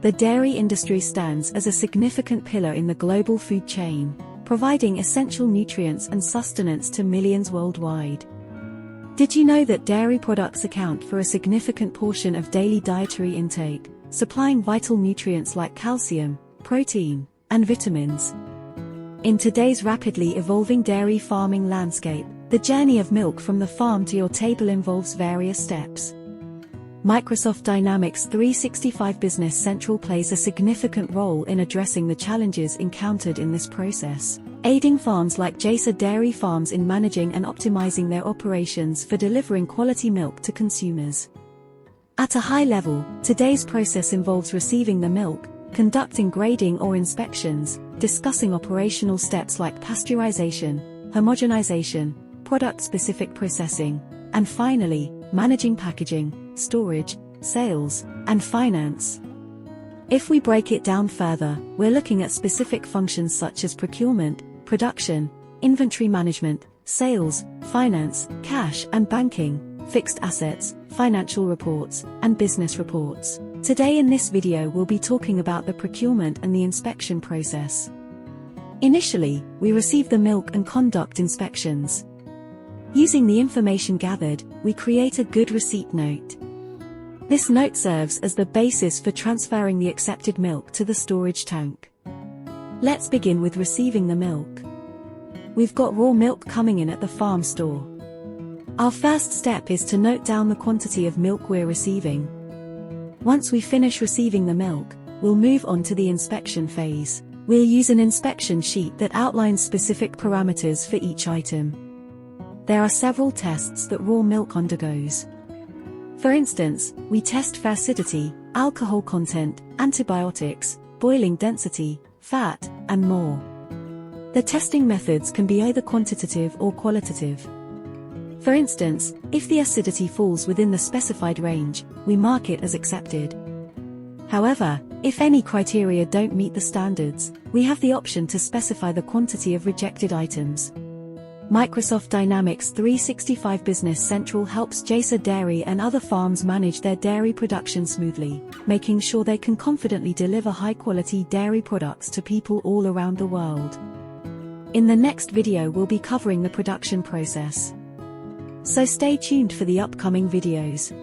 The dairy industry stands as a significant pillar in the global food chain, providing essential nutrients and sustenance to millions worldwide. Did you know that dairy products account for a significant portion of daily dietary intake, supplying vital nutrients like calcium, protein, and vitamins? In today's rapidly evolving dairy farming landscape, the journey of milk from the farm to your table involves various steps. Microsoft Dynamics 365 Business Central plays a significant role in addressing the challenges encountered in this process, aiding farms like JASA Dairy Farms in managing and optimizing their operations for delivering quality milk to consumers. At a high level, today's process involves receiving the milk, conducting grading or inspections, discussing operational steps like pasteurization, homogenization, product-specific processing, and finally, managing packaging, storage, sales, and finance. If we break it down further, we're looking at specific functions such as procurement, production, inventory management, sales, finance, cash and banking, fixed assets, financial reports, and business reports. Today in this video we'll be talking about the procurement and the inspection process. Initially, we receive the milk and conduct inspections. Using the information gathered, we create a good receipt note. This note serves as the basis for transferring the accepted milk to the storage tank. Let's begin with receiving the milk. We've got raw milk coming in at the farm store. Our first step is to note down the quantity of milk we're receiving. Once we finish receiving the milk, we'll move on to the inspection phase. We'll use an inspection sheet that outlines specific parameters for each item. There are several tests that raw milk undergoes. For instance, we test for acidity, alcohol content, antibiotics, boiling density, fat, and more. The testing methods can be either quantitative or qualitative. For instance, if the acidity falls within the specified range, we mark it as accepted. However, if any criteria don't meet the standards, we have the option to specify the quantity of rejected items. Microsoft Dynamics 365 Business Central helps JASA Dairy and other farms manage their dairy production smoothly, making sure they can confidently deliver high-quality dairy products to people all around the world. In the next video we'll be covering the production process. So stay tuned for the upcoming videos.